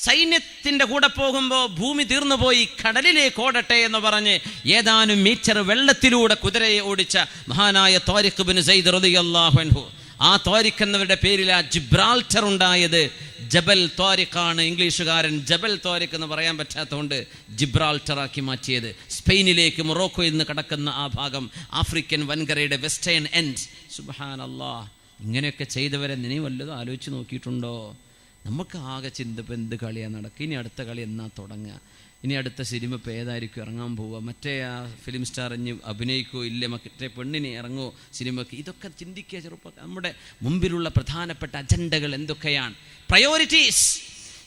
സൈന്യത്തിൻ്റെ കൂടെ പോകുമ്പോൾ ഭൂമി തീർന്നുപോയി, കടലിലേക്ക് ഓടട്ടെ എന്ന് പറഞ്ഞ് ഏതാനും മീറ്റർ വെള്ളത്തിലൂടെ കുതിരയെ ഓടിച്ച മഹാനായ താരിഖ് ഇബ്നു സൈദ് റളിയല്ലാഹു അൻഹു, ആ താരിഖ് എന്നവരുടെ പേരിൽ ആ ജിബ്രാൾട്ടർ ഉണ്ടായത്. ജബൽ താരിഖാണ് ഇംഗ്ലീഷുകാരൻ ജബൽ താരിഖ് എന്ന് പറയാൻ പറ്റാത്തതുകൊണ്ട് ജിബ്രാൾട്ടറാക്കി മാറ്റിയത്. സ്പെയിനിലേക്ക് മൊറോക്കോയിൽ നിന്ന് കടക്കുന്ന ആ ഭാഗം, ആഫ്രിക്കൻ വൻകരയുടെ വെസ്റ്റേൺ എൻഡ്. സുബ്ഹാനല്ലാഹ്, ഇങ്ങനെയൊക്കെ ചെയ്തവരെ നീ വല്ലതും ആലോചിച്ച് നോക്കിയിട്ടുണ്ടോ? നമുക്ക് ആകെ ചിന്ത ഇപ്പം എന്ത് കളിയാണ് നടക്കുക, ഇനി അടുത്ത കളി എന്നാ തുടങ്ങുക, ഇനി അടുത്ത സിനിമ ഇപ്പോൾ ഏതായിരിക്കും ഇറങ്ങാൻ പോവുക, മറ്റേ ആ ഫിലിം സ്റ്റാർ ഇനി അഭിനയിക്കോ ഇല്ലേ, മറ്റേ പെണ്ണിനെ ഇറങ്ങോ സിനിമയ്ക്ക്, ഇതൊക്കെ ചിന്തിക്കുക ചെറുപ്പക്കാർ. നമ്മുടെ മുമ്പിലുള്ള പ്രധാനപ്പെട്ട അജണ്ടകൾ എന്തൊക്കെയാണ്, പ്രയോറിറ്റീസ്.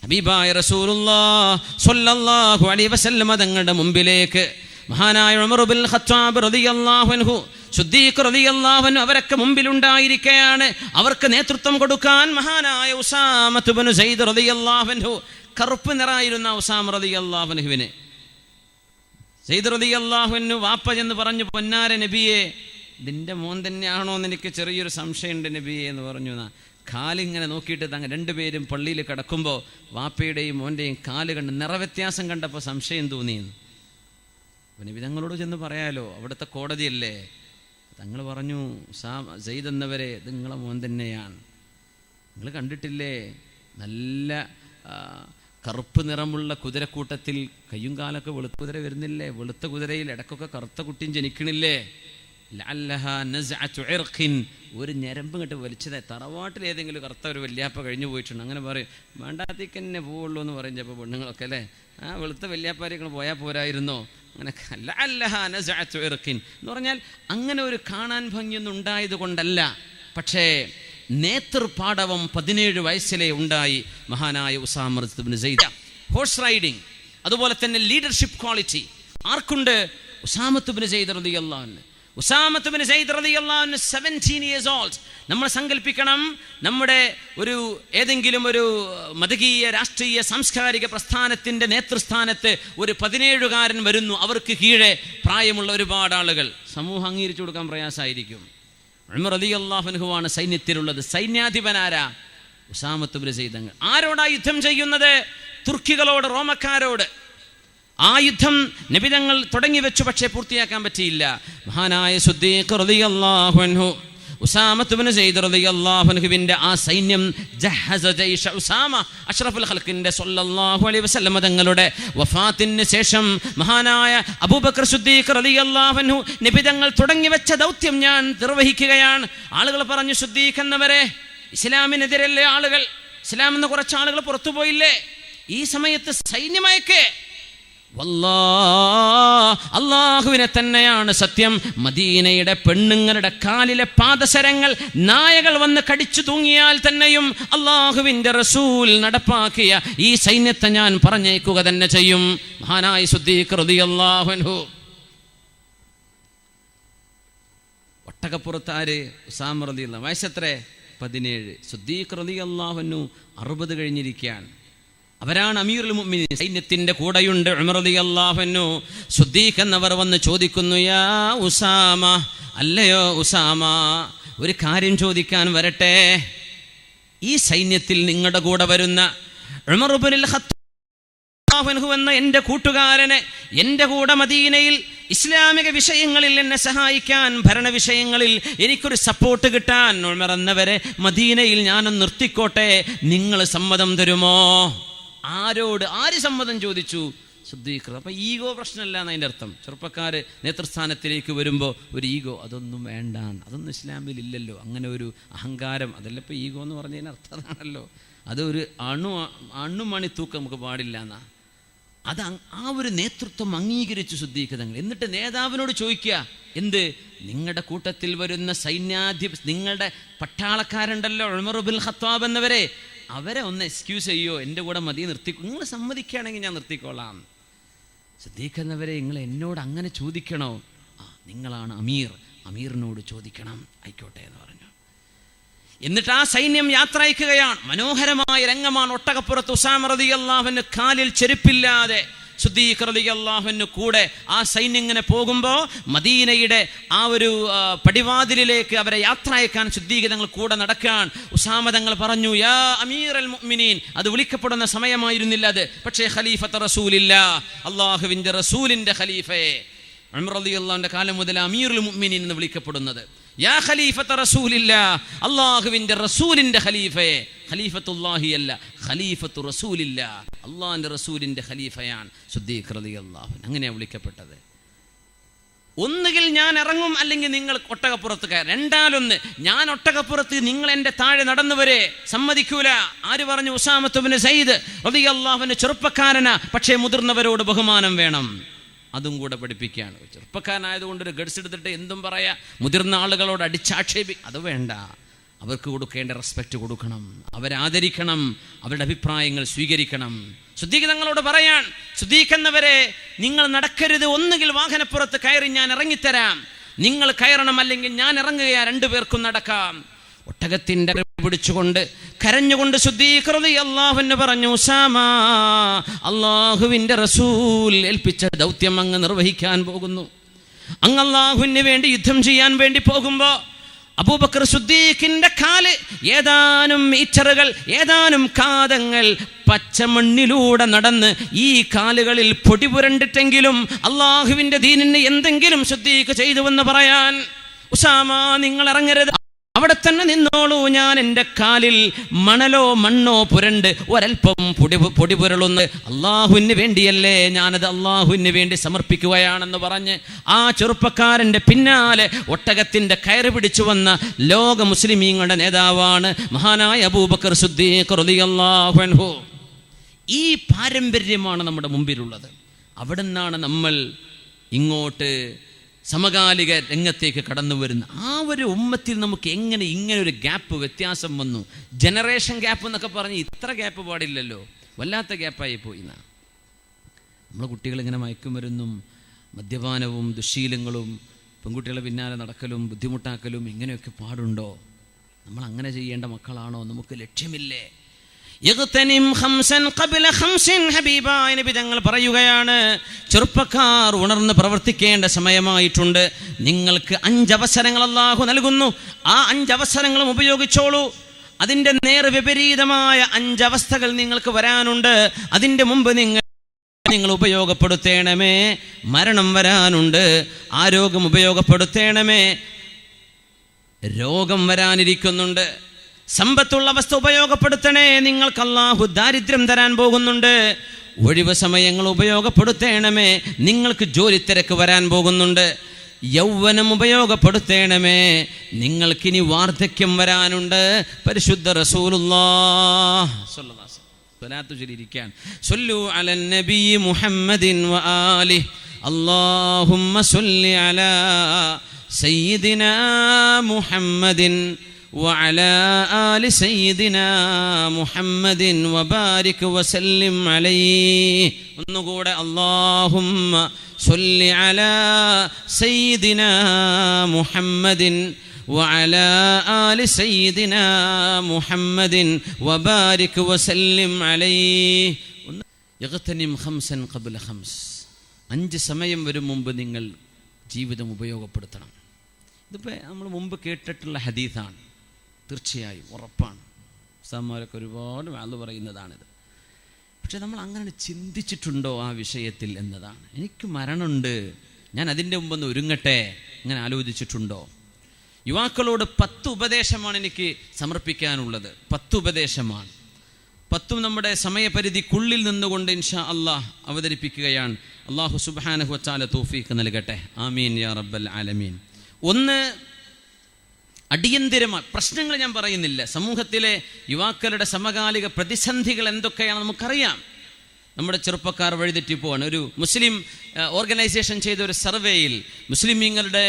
ഹബീബായ റസൂലുള്ളാഹി സ്വല്ലല്ലാഹു അലൈഹി വസല്ലം തങ്ങളുടെ മുമ്പിലേക്ക് മഹാനായ ഉമർ ഇബ്നുൽ ഖത്താബ് റളിയല്ലാഹു അൻഹു, സിദ്ദീഖ് റളിയല്ലാഹു അൻഹു അവരൊക്കെ മുമ്പിലുണ്ടായിരിക്കുകയാണ്. അവർക്ക് നേതൃത്വം കൊടുക്കാൻ മഹാനായ ഉസാമത്ത് ഇബ്നു സൈദ് റളിയല്ലാഹു അൻഹു, കറുപ്പ് നിറായിരുന്ന ഉസാമ റളിയല്ലാഹു അൻഹുവിനെ സൈദ് റളിയല്ലാഹു അൻഹു വാപ്പ എന്ന് പറഞ്ഞു, പൊന്നാര നബിയെ, ഇതിൻ്റെ മോൻ തന്നെയാണോ എന്ന് എനിക്ക് ചെറിയൊരു സംശയമുണ്ട് നബിയെ എന്ന് പറഞ്ഞു. കാലിങ്ങനെ നോക്കിയിട്ട് തങ്ങൾ രണ്ടുപേരും പള്ളിയിൽ കിടക്കുമ്പോൾ വാപ്പയുടെയും മോൻ്റെയും കാല് കണ്ട് നിറവ്യത്യാസം കണ്ടപ്പോൾ സംശയം തോന്നിയെന്ന്. അപ്പം നബി തങ്ങളോട് ചെന്ന് പറയാലോ, അവിടുത്തെ കോടതിയല്ലേ. തങ്ങൾ പറഞ്ഞു, സെയ്ദ് എന്നവരെ ഇത് നിങ്ങളെ മോൻ തന്നെയാണ്. നിങ്ങൾ കണ്ടിട്ടില്ലേ, നല്ല കറുപ്പ് നിറമുള്ള കുതിരക്കൂട്ടത്തിൽ കയ്യും കാലൊക്കെ വെളുത്ത കുതിര വരുന്നില്ലേ? വെളുത്ത കുതിരയിൽ ഇടക്കൊക്കെ കറുത്ത കുട്ടിയും ജനിക്കണില്ലേ? ഒരു ഞരമ്പ് കെട്ട് വലിച്ചത്. തറവാട്ടിൽ ഏതെങ്കിലും കറുത്ത ഒരു വല്യാപ്പ കഴിഞ്ഞു പോയിട്ടുണ്ട്, അങ്ങനെ പറയും വേണ്ടാത്തേക്ക് തന്നെ പോവുള്ളൂ എന്ന് പറയും ചിലപ്പോൾ പെണ്ണുങ്ങളൊക്കെ അല്ലേ. വെളുത്ത വല്യാപ്പാരൊക്കെ പോയാൽ പോരായിരുന്നോ? അങ്ങനെ എന്ന് പറഞ്ഞാൽ അങ്ങനെ ഒരു കാണാൻ ഭംഗിയൊന്നും ഉണ്ടായത് കൊണ്ടല്ല. പക്ഷേ നേതൃപാടവം 17 വയസ്സിലെ ഉണ്ടായി മഹാനായ Usama ibn Zayd. Horse riding, അതുപോലെ തന്നെ ലീഡർഷിപ്പ് ക്വാളിറ്റി ആർക്കുണ്ട്? ഉസാമ ഇബ്നു സെയ്ദ് റളിയല്ലാഹു അൻഹു. ഉസാമ ഇബ്നു സെയ്ദ് റളിയല്ലാഹു അൻഹു 17 years old. നമ്മൾ സങ്കല്പിക്കണം, നമ്മുടെ ഏതെങ്കിലും ഒരു മതകീയ രാഷ്ട്രീയ സാംസ്കാരിക പ്രസ്ഥാനത്തിൻ്റെ നേതൃസ്ഥാനത്ത് ഒരു 17കാരൻ വരുന്നു. അവർക്ക് കീഴെ പ്രായമുള്ള ഒരുപാട് ആളുകൾ. സമൂഹം അംഗീകരിച്ചു കൊടുക്കാൻ പ്രയാസമായിരിക്കും. ഉമർ റളിയല്ലാഹു അൻഹുവാണ് സൈന്യത്തിലുള്ളത്. സൈന്യാധിപനാരാ? Usama ibn Syed. ആരോടാ യുദ്ധം ചെയ്യുന്നത്? തുർക്കികളോട്, റോമക്കാരോട്. ആ യുദ്ധം നബി തങ്ങൾ തുടങ്ങി വെച്ചു, പക്ഷേ പൂർത്തിയാക്കാൻ പറ്റിയില്ല. മഹാനായ സിദ്ദീഖ് റളിയല്ലാഹു അൻഹു ഉസാമ ഇബ്നു സെയ്ദ് റളിയല്ലാഹു അൻഹുവിന്റെ ആ സൈന്യം ജഹസ ജയ്ഷ ഉസാമ, അഷ്റഫുൽ ഖൽഖിന്റെ സ്വല്ലല്ലാഹു അലൈഹി വസല്ലം തങ്ങളുടെ വഫാത്തിന് ശേഷം മഹാനായ അബൂബക്കർ സിദ്ദീഖ് റളിയല്ലാഹു അൻഹു നബി തങ്ങൾ തുടങ്ങി വെച്ച ദൗത്യം ഞാൻ നിർവഹിക്കുകയാണ്. ആളുകൾ പറഞ്ഞു, സിദ്ദീഖ് എന്നവരെ, ഇസ്ലാമിനെതിരല്ലേ ആളുകൾ, ഇസ്ലാം എന്ന് കുറച്ച് ആളുകൾ പുറത്തുപോയില്ലേ, ഈ സമയത്ത് സൈന്യമയക്കേ? അല്ലാഹുവിനെ തന്നെയാണ് സത്യം, മദീനയുടെ പെണ്ണുങ്ങളുടെ കാലിലെ പാദസരങ്ങൾ നായകൾ വന്ന് കടിച്ചു തൂങ്ങിയാൽ തന്നെയും അല്ലാഹുവിൻ്റെ റസൂൽ നടപ്പാക്കിയ ഈ സൈന്യത്തെ ഞാൻ പറഞ്ഞേക്കുക തന്നെ ചെയ്യും. മഹാനായ സിദ്ദീഖ് റളിയല്ലാഹു അൻഹു. ഒട്ടകപ്പുറത്താര്? ഉസാമ റളിയല്ലാഹു. വയസ്സെത്രേ? 17. സിദ്ദീഖ് റളിയല്ലാഹു അൻഹു 60 കഴിഞ്ഞിരിക്കുകയാണ്. അവരാണ് അമീറുൽ മുഅ്മിനീൻ. സൈന്യത്തിന്റെ കൂടെയുണ്ട് ഉമർ റളിയല്ലാഹു അൻഹു. സിദ്ദീഖ് എന്നവർ വന്ന് ചോദിക്കുന്നു, യാ ഉസാമ, അല്ലയോ ഉസാമ, ഒരു കാര്യം ചോദിക്കാൻ വരട്ടെ. ഈ സൈന്യത്തിൽ നിങ്ങളുടെ കൂടെ വരുന്ന ഉമർ ഇബ്നുൽ ഖത്താബ് എന്ന എൻ്റെ കൂട്ടുകാരനെ എൻ്റെ കൂടെ മദീനയിൽ ഇസ്ലാമിക വിഷയങ്ങളിൽ എന്നെ സഹായിക്കാൻ, ഭരണ വിഷയങ്ങളിൽ എനിക്കൊരു സപ്പോർട്ട് കിട്ടാൻ ഉമർ എന്നവരെ മദീനയിൽ ഞാനൊന്ന് നിർത്തിക്കോട്ടെ, നിങ്ങൾ സമ്മതം തരുമോ? ആരോട്? ആര് സമ്മതം ചോദിച്ചു? സിദ്ദീഖ്. അപ്പം ഈഗോ പ്രശ്നമല്ല എന്നതിൻ്റെ അർത്ഥം. ചെറുപ്പക്കാർ നേതൃസ്ഥാനത്തിലേക്ക് വരുമ്പോൾ ഒരു ഈഗോ, അതൊന്നും വേണ്ട, അതൊന്നും ഇസ്ലാമിൽ ഇല്ലല്ലോ, അങ്ങനെ ഒരു അഹങ്കാരം, അതല്ല ഇപ്പോൾ ഈഗോ എന്ന് പറഞ്ഞതിന് അർത്ഥം അതാണല്ലോ. അതൊരു അണുമണി തൂക്കം നമുക്ക് പാടില്ല എന്നാ. അത് ആ ഒരു നേതൃത്വം അംഗീകരിച്ചു സിദ്ദീഖ് തങ്ങൾ. എന്നിട്ട് നേതാവിനോട് ചോദിക്കുക, എന്ത്? നിങ്ങളുടെ കൂട്ടത്തിൽ വരുന്ന നിങ്ങളുടെ പട്ടാളക്കാരുണ്ടല്ലോ ഉമർ ഇബ്നുൽ ഖത്താബ് എന്നവരെ, അവരെ ഒന്ന് എക്സ്ക്യൂസ് ചെയ്യോ, എൻ്റെ കൂടെ മതി, നിർത്തിക്കോ, നിങ്ങൾ സമ്മതിക്കുകയാണെങ്കിൽ ഞാൻ നിർത്തിക്കോളാം. സിദ്ദീഖ് എന്നവരെ, നിങ്ങൾ എന്നോട് അങ്ങനെ ചോദിക്കണോ? നിങ്ങളാണ് അമീർ, അമീറിനോട് ചോദിക്കണം. ആയിക്കോട്ടെ എന്ന് പറഞ്ഞു. എന്നിട്ട് ആ സൈന്യം യാത്ര അയക്കുകയാണ്. മനോഹരമായ രംഗമാണ്. ഒട്ടകപ്പുറത്ത് ഉസാമ റളിയല്ലാഹു അൻഹു കാലിൽ ചെരുപ്പില്ലാതെ സിദ്ദീഖ് റളിയല്ലാഹു അൻഹു കൂടെ ആ സൈന്യം ഇങ്ങനെ പോകുമ്പോൾ മദീനയുടെ ആ ഒരു പടിവാതിലിലേക്ക് അവരെ യാത്ര അയക്കാൻ സിദ്ദീഖ് തങ്ങൾ കൂടെ നടക്കാൻ. ഉസാമ തങ്ങൾ പറഞ്ഞു, യാ അമീറൽ മുഅ്മിനീൻ. അത് വിളിക്കപ്പെടുന്ന സമയമായിരുന്നില്ല അത്, പക്ഷേ ഖലീഫത്ത് റസൂലില്ല, അല്ലാഹുവിൻ്റെ റസൂലിൻ്റെ ഖലീഫയെ. ഉമർ റളിയല്ലാഹുവിൻ്റെ കാലം മുതൽ അമീറുൽ മുഅ്മിനീൻ എന്ന് വിളിക്കപ്പെടുന്നത്. യാ ഖലീഫത്ത് റസൂലില്ല, അല്ലാഹുവിൻ്റെ റസൂലിൻ്റെ ഖലീഫയെ. ഖലീഫത്തുല്ലാഹി അല്ല, ഖലീഫത്തു റസൂലില്ല, അള്ളാഹിൻ്റെ റസൂലിൻ്റെ ഖലീഫയാണ് സിദ്ദീഖ് റളിയല്ലാഹു അൻഹു. അങ്ങനെയാണ് വിളിക്കപ്പെട്ടത്. ഒന്നുകിൽ ഞാൻ ഇറങ്ങും, അല്ലെങ്കിൽ നിങ്ങൾ ഒട്ടകപ്പുറത്ത് കയറും. രണ്ടാലൊന്ന്, ഞാൻ ഒട്ടകപ്പുറത്ത്, നിങ്ങൾ എൻ്റെ താഴെ നടന്നു വരെ സമ്മതിക്കൂല. ആര് പറഞ്ഞു? ഉസാമ ഇബ്നു സെയ്ദ് റളിയല്ലാഹു അൻഹു ചെറുപ്പക്കാരനാ, പക്ഷേ മുതിർന്നവരോട് ബഹുമാനം വേണം. അതും കൂടെ പഠിപ്പിക്കുകയാണ്. ചെറുപ്പക്കാരനായതുകൊണ്ട് ഒരു ഗഡ്സ് എടുത്തിട്ട് എന്തും പറയാ, മുതിർന്ന ആളുകളോട് അടിച്ചാക്ഷേപി, അത് വേണ്ട. അവർക്ക് കൊടുക്കേണ്ട റെസ്പെക്റ്റ് കൊടുക്കണം, അവരാദരിക്കണം, അവരുടെ അഭിപ്രായങ്ങൾ സ്വീകരിക്കണം. സിദ്ദീഖ് തങ്ങളോട് പറയാൻ, സിദ്ദീഖ് എന്നവരെ, നിങ്ങൾ നടക്കരുത്, ഒന്നുകിൽ വാഹനപ്പുറത്ത് കയറി ഞാൻ ഇറങ്ങിത്തരാം, നിങ്ങൾ കയറണം, അല്ലെങ്കിൽ ഞാൻ ഇറങ്ങുകയാ, 2 പേർക്കും നടക്കാം. ഒട്ടകത്തിൻ്റെ പിടിച്ചുകൊണ്ട് കരഞ്ഞുകൊണ്ട് സിദ്ദീഖ് റളിയല്ലാഹു അൻഹു പറഞ്ഞു, ഉസാമ, അല്ലാഹുവിൻ്റെ റസൂൽ ഏൽപ്പിച്ച ദൗത്യം അങ്ങ് നിർവഹിക്കാൻ പോകുന്നു. അങ്ങ് അല്ലാഹുവിന് വേണ്ടി യുദ്ധം ചെയ്യാൻ വേണ്ടി പോകുമ്പോൾ അബൂബക്കർ സിദ്ദീഖിന്റെ കാല് ഏതാനും മീറ്ററുകൾ, ഏതാനും കാതങ്ങൾ പച്ചമണ്ണിലൂടെ നടന്ന് ഈ കാലുകളിൽ പൊടി പുരണ്ടിട്ടെങ്കിലും അല്ലാഹുവിൻ്റെ ദീനിന് എന്തെങ്കിലും സിദ്ദീഖ് ചെയ്തുവെന്ന് പറയാൻ, ഉസാമ നിങ്ങൾ ഇറങ്ങരുത്, അവിടെ തന്നെ നിന്നോളൂ. ഞാൻ എൻ്റെ കാലിൽ മണലോ മണ്ണോ പുരണ്ട് ഒരൽപ്പം പൊടി പുരളുന്ന് അള്ളാഹുവിന് വേണ്ടിയല്ലേ, ഞാനത് അള്ളാഹുവിന് വേണ്ടി സമർപ്പിക്കുകയാണെന്ന് പറഞ്ഞ് ആ ചെറുപ്പക്കാരൻ്റെ പിന്നാലെ ഒട്ടകത്തിൻ്റെ കയറ് പിടിച്ചു വന്ന ലോക മുസ്ലിമീങ്ങളുടെ നേതാവാണ് മഹാനായ അബൂബക്കർ സിദ്ദീഖ് റളിയല്ലാഹു അൻഹു. ഈ പാരമ്പര്യമാണ് നമ്മുടെ മുമ്പിലുള്ളത്. അവിടെ നിന്നാണ് നമ്മൾ ഇങ്ങോട്ട് സമകാലിക രംഗത്തേക്ക് കടന്നു വരുന്ന ആ ഒരു ഉമ്മത്തിൽ നമുക്ക് എങ്ങനെ ഇങ്ങനെ ഒരു ഗ്യാപ്പ് വ്യത്യാസം വന്നു? ജനറേഷൻ ഗ്യാപ്പ് എന്നൊക്കെ പറഞ്ഞ് ഇത്ര ഗ്യാപ്പ് പാടില്ലല്ലോ, വല്ലാത്ത ഗ്യാപ്പായി പോയി. നമ്മളെ കുട്ടികളിങ്ങനെ മയക്കുമരുന്നും മദ്യപാനവും ദുശ്ശീലങ്ങളും പെൺകുട്ടികളെ പിന്നാലെ നടക്കലും ബുദ്ധിമുട്ടാക്കലും ഇങ്ങനെയൊക്കെ പാടുണ്ടോ? നമ്മൾ അങ്ങനെ ചെയ്യേണ്ട മക്കളാണോ? നമുക്ക് ലക്ഷ്യമില്ലേ? ഹബീബായ നബി തങ്ങൾ പറയുകയാണ്, ചെറുപ്പക്കാർ ഉണർന്ന് പ്രവർത്തിക്കേണ്ട സമയമായിട്ടുണ്ട്. നിങ്ങൾക്ക് 5 അവസരങ്ങൾ അല്ലാഹു നൽകുന്നു. ആ 5 അവസരങ്ങളും ഉപയോഗിച്ചോളൂ. അതിൻ്റെ നേർ വിപരീതമായ 5 അവസ്ഥകൾ നിങ്ങൾക്ക് വരാനുണ്ട്. അതിൻ്റെ മുമ്പ് നിങ്ങൾ ഉപയോഗപ്പെടുത്തേണമേ. മരണം വരാനുണ്ട്. ആരോഗ്യം ഉപയോഗപ്പെടുത്തേണമേ. രോഗം വരാനിരിക്കുന്നുണ്ട്. സമ്പത്തുള്ള അവസ്ഥ ഉപയോഗപ്പെടുത്തണേ. നിങ്ങൾക്ക് അല്ലാഹു ദാരിദ്ര്യം തരാൻ പോകുന്നുണ്ട്. ഒഴിവ് സമയങ്ങൾ ഉപയോഗപ്പെടുത്തേണമേ. നിങ്ങൾക്ക് ജോലി തിരക്ക് വരാൻ പോകുന്നുണ്ട്. യൗവനം ഉപയോഗപ്പെടുത്തേണമേ. നിങ്ങൾക്കിനി വാർദ്ധക്യം വരാനുണ്ട്. പരിശുദ്ധ റസൂലുള്ളാഹി സ്വല്ലല്ലാഹു അലൈഹി വസല്ലം സ്വലാത്തു ചൊല്ലിയിരിക്കാൻ. സ്വല്ലു അലൻ നബി മുഹമ്മദിൻ വ ആലിഹി അല്ലാഹുമ്മ സ്വല്ലി അലാ സയ്യിദിനാ മുഹമ്മദിൻ وعلى آل سيدنا محمد وبارك وسلم عليه. ഒന്നുകൂടെ اللهم صل على سيدنا محمد وعلى آل سيدنا محمد وبارك وسلم عليه. يغتنم 5 قبل 5. 5 സമയം വരും മുമ്പ് നിങ്ങൾ ജീവിതം ഉപയോഗപ്പെടുത്തണം. ഇതിപ്പോൾ നമ്മൾ മുമ്പ് കേട്ടിട്ടുള്ള ഹദീസാണ്. തീർച്ചയായും ഉറപ്പാണ്. ഉസ്താദ്മാരൊക്കെ ഒരുപാട് വാള് പറയുന്നതാണിത്. പക്ഷെ നമ്മൾ അങ്ങനെ ചിന്തിച്ചിട്ടുണ്ടോ ആ വിഷയത്തിൽ എന്നതാണ്. എനിക്ക് മരണമുണ്ട്, ഞാൻ അതിൻ്റെ മുമ്പൊന്ന് ഒരുങ്ങട്ടെ, അങ്ങനെ ആലോചിച്ചിട്ടുണ്ടോ? യുവാക്കളോട് 10 ഉപദേശമാണ് എനിക്ക് സമർപ്പിക്കാനുള്ളത്. 10 ഉപദേശമാണ്. 10 നമ്മുടെ സമയപരിധിക്കുള്ളിൽ നിന്നുകൊണ്ട് ഇൻഷാ അല്ലാഹ് അവതരിപ്പിക്കുകയാണ്. അല്ലാഹു സുബ്ഹാനഹു വ തആല തൗഫീഖ് നൽകട്ടെ. ആമീൻ യാ റബ്ബൽ ആലമീൻ. ഒന്ന്, അടിയന്തിരമായ പ്രശ്നങ്ങൾ ഞാൻ പറയുന്നില്ല. സമൂഹത്തിലെ യുവാക്കളുടെ സമകാലിക പ്രതിസന്ധികൾ എന്തൊക്കെയാണ് നമുക്കറിയാം. നമ്മുടെ ചെറുപ്പക്കാർ വഴിതെറ്റിപ്പോവാണ്. ഒരു മുസ്ലിം ഓർഗനൈസേഷൻ ചെയ്ത ഒരു സർവേയിൽ മുസ്ലിമീങ്ങളുടെ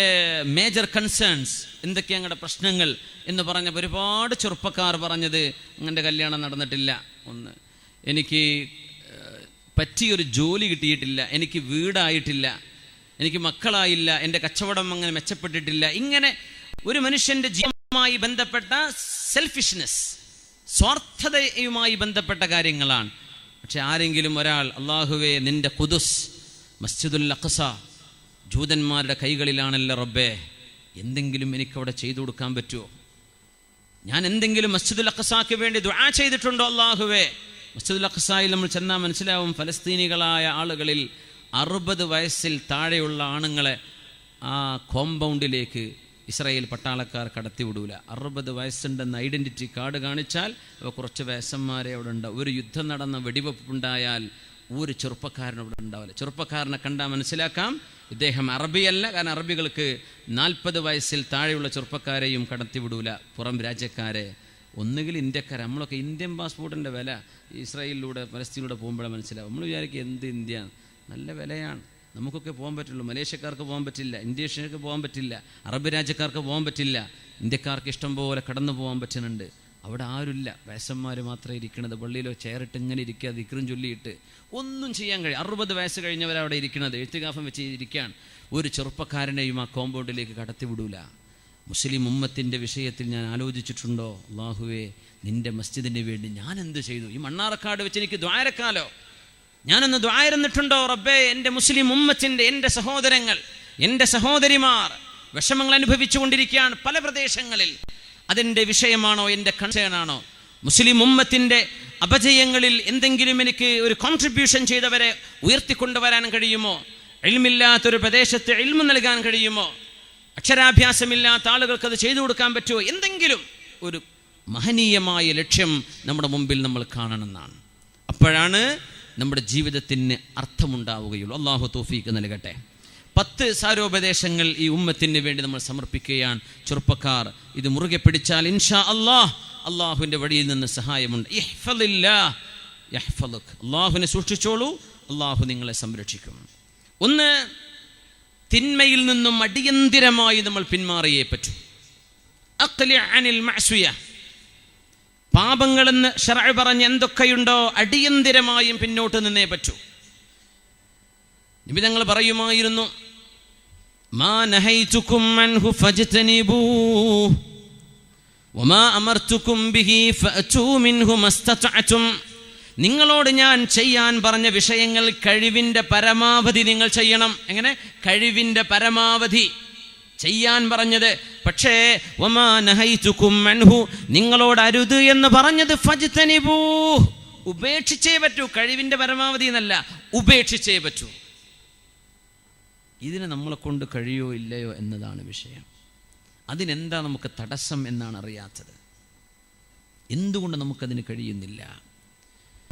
മേജർ കൺസേൺസ് എന്തൊക്കെയാണ് ഞങ്ങളുടെ പ്രശ്നങ്ങൾ എന്ന് പറഞ്ഞപ്പോൾ ഒരുപാട് ചെറുപ്പക്കാർ പറഞ്ഞത്, എൻ്റെ കല്യാണം നടന്നിട്ടില്ല, ഒന്ന് എനിക്ക് പറ്റിയൊരു ജോലി കിട്ടിയിട്ടില്ല, എനിക്ക് വീടായിട്ടില്ല, എനിക്ക് മക്കളായില്ല, എൻ്റെ കച്ചവടം അങ്ങനെ മെച്ചപ്പെട്ടിട്ടില്ല. ഇങ്ങനെ ഒരു മനുഷ്യൻ്റെ ജീവനുമായി ബന്ധപ്പെട്ട സെൽഫിഷ്നെസ്, സ്വാർത്ഥതയുമായി ബന്ധപ്പെട്ട കാര്യങ്ങളാണ്. പക്ഷെ ആരെങ്കിലും ഒരാൾ, അള്ളാഹുവേ നിൻ്റെ ഖുദുസ് മസ്ജിദുൽ അഖ്സ ജൂതന്മാരുടെ കൈകളിലാണല്ലോ റബ്ബേ, എന്തെങ്കിലും എനിക്കവിടെ ചെയ്തു കൊടുക്കാൻ പറ്റുമോ? ഞാൻ എന്തെങ്കിലും മസ്ജിദുൽ അഖ്സാക്ക് വേണ്ടി ദുആ ചെയ്തിട്ടുണ്ടോ? അള്ളാഹുവേ, മസ്ജിദുൽ അഖ്സായിൽ നമ്മൾ ചെന്നാൽ മനസ്സിലാവും, ഫലസ്തീനികളായ ആളുകളിൽ 60 വയസ്സിൽ താഴെയുള്ള ആണുങ്ങളെ ആ കോമ്പൗണ്ടിലേക്ക് ഇസ്രായേൽ പട്ടാളക്കാർ കടത്തിവിടൂല. 60 വയസ്സുണ്ടെന്ന് ഐഡൻറ്റിറ്റി കാർഡ് കാണിച്ചാൽ കുറച്ച് വയസ്സന്മാരെ അവിടെ ഉണ്ടാവും. ഒരു യുദ്ധം നടന്ന വെടിവെപ്പുണ്ടായാൽ ഒരു ചെറുപ്പക്കാരൻ അവിടെ ഉണ്ടാവില്ല. ചെറുപ്പക്കാരനെ കണ്ടാൽ മനസ്സിലാക്കാം ഇദ്ദേഹം അറബിയല്ല. കാരണം അറബികൾക്ക് 40 വയസ്സിൽ താഴെയുള്ള ചെറുപ്പക്കാരെയും കടത്തിവിടൂല, പുറം രാജ്യക്കാരെ. ഒന്നുകിൽ ഇന്ത്യക്കാർ. നമ്മളൊക്കെ ഇന്ത്യൻ പാസ്പോർട്ടിൻ്റെ വില ഇസ്രായേലിലൂടെ പലസ്തീനിലൂടെ പോകുമ്പോഴേ മനസ്സിലാവും. നമ്മൾ വിചാരിക്കും എന്ത് ഇന്ത്യ, നല്ല വിലയാണ്, നമുക്കൊക്കെ പോകാൻ പറ്റുള്ളൂ. മലേഷ്യക്കാർക്ക് പോകാൻ പറ്റില്ല, ഇന്തോനേഷ്യക്ക് പോകാൻ പറ്റില്ല, അറബ് രാജ്യക്കാർക്ക് പോകാൻ പറ്റില്ല. ഇന്ത്യക്കാർക്ക് ഇഷ്ടം പോലെ കടന്നു പോകാൻ പറ്റുന്നുണ്ട്. അവിടെ ആരുമില്ല, വയസ്സന്മാർ മാത്രമേ ഇരിക്കണത്. പള്ളിയിലോ ചെയറിട്ട് ഇങ്ങനെ ഇരിക്കുക, ദിക്റും ചൊല്ലിയിട്ട് ഒന്നും ചെയ്യാൻ കഴിയും. 60 വയസ്സ് കഴിഞ്ഞവരവിടെ ഇരിക്കണത്, എഴുത്തുകാഫം വെച്ച് ഇരിക്കാൻ. ഒരു ചെറുപ്പക്കാരനെയും ആ കോമ്പൗണ്ടിലേക്ക് കടത്തിവിടൂല. മുസ്ലിം ഉമ്മത്തിൻ്റെ വിഷയത്തിൽ ഞാൻ ആലോചിച്ചിട്ടുണ്ടോ? അല്ലാഹുവേ, നിൻ്റെ മസ്ജിദിന് വേണ്ടി ഞാൻ എന്ത് ചെയ്തു? ഈ മണ്ണാർക്കാട് വെച്ച് എനിക്ക് ദ്വാരക്കാലോ, ഞാനൊന്ന് ദ്വാരന്നിട്ടുണ്ടോ? റബ്ബേ, എൻ്റെ മുസ്ലിം ഉമ്മത്തിൻ്റെ, എൻ്റെ സഹോദരങ്ങൾ, എൻ്റെ സഹോദരിമാർ വിഷമങ്ങൾ അനുഭവിച്ചു കൊണ്ടിരിക്കുകയാണ് പല പ്രദേശങ്ങളിൽ. അതിൻ്റെ വിഷയമാണോ, എൻ്റെ കൺസേണാണോ? മുസ്ലിം ഉമ്മത്തിൻ്റെ അപജയങ്ങളിൽ എന്തെങ്കിലും എനിക്ക് ഒരു കോൺട്രിബ്യൂഷൻ ചെയ്തവരെ ഉയർത്തിക്കൊണ്ടുവരാൻ കഴിയുമോ? ഇൽമില്ലാത്തൊരു പ്രദേശത്ത് ഇൽമു നൽകാൻ കഴിയുമോ? അക്ഷരാഭ്യാസമില്ലാത്ത ആളുകൾക്ക് അത് ചെയ്തു കൊടുക്കാൻ പറ്റുമോ? എന്തെങ്കിലും ഒരു മഹനീയമായ ലക്ഷ്യം നമ്മുടെ മുമ്പിൽ നമ്മൾ കാണണമെന്നാണ്. അപ്പോഴാണ് നമ്മുടെ ജീവിതത്തിന് അർത്ഥമുണ്ടാവുകയുള്ളൂ. അള്ളാഹു തൗഫീഖ് നൽകട്ടെ. 10 സാരോപദേശങ്ങൾ ഈ ഉമ്മത്തിന് വേണ്ടി നമ്മൾ സമർപ്പിക്കുകയാണ്. ചെറുപ്പക്കാർ ഇത് മുറുകെ പിടിച്ചാൽ ഇൻഷാ അള്ളാഹുവിൻ്റെ വഴിയിൽ നിന്ന് സഹായമുണ്ട്. ഇഹ്ഫളില്ലാഹ് യഹ്ഫളുക്. അള്ളാഹുവിനെ സൂക്ഷിച്ചോളൂ, അള്ളാഹു നിങ്ങളെ സംരക്ഷിക്കും. ഒന്ന്, തിന്മയിൽ നിന്നും അടിയന്തിരമായി നമ്മൾ പിന്മാറിയേ പറ്റൂ. അഖ്ലി അനിൽ മഅസിയ, പാപങ്ങളെന്ന് ശർഅ് പറഞ്ഞ് എന്തൊക്കെയുണ്ടോ അടിയന്തിരമായും പിന്നോട്ട് നിന്നേ പറ്റൂ. നബി തങ്ങൾ പറയുമായിരുന്നു, മാ നഹൈതുകും അൻഹു ഫജ്തനിബൂഹു വമാ അമർതുകും ബിഹി ഫഅതു മിൻഹു മസ്തതഅതും. നിങ്ങളോട് ഞാൻ ചെയ്യാൻ പറഞ്ഞ വിഷയങ്ങൾ കഴിവിൻ്റെ പരമാവധി നിങ്ങൾ ചെയ്യണം. എങ്ങനെ? കഴിവിൻ്റെ പരമാവധി ചെയ്യാൻ പറഞ്ഞത്. പക്ഷേ വമാ നഹൈതുകും അൻഹു, നിങ്ങളോട് അരുത് എന്ന് പറഞ്ഞത് ഫജ്തനിബൂഹു, ഉപേക്ഷിച്ചേ പറ്റൂ. കഴിവിൻ്റെ പരമാവധി എന്നല്ല, ഉപേക്ഷിച്ചേ പറ്റൂ. ഇതിന് നമ്മളെ കൊണ്ട് കഴിയോ ഇല്ലയോ എന്നതാണ് വിഷയം. അതിനെന്താ നമുക്ക് തടസ്സം എന്നാണ് അറിയാത്തത്. എന്തുകൊണ്ട് നമുക്കതിന് കഴിയുന്നില്ല?